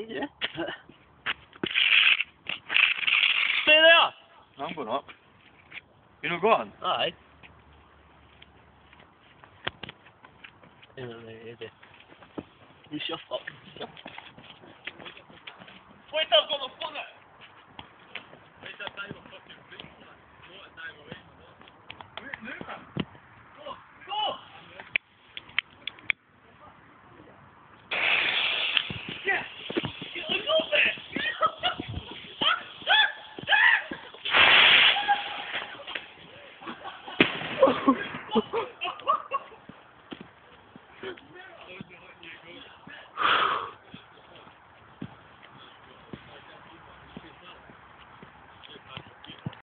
Yeah. Stay there! No, I'm going up. You know, go on. Aye. You shut up. Wait, I've got the phone. Wait,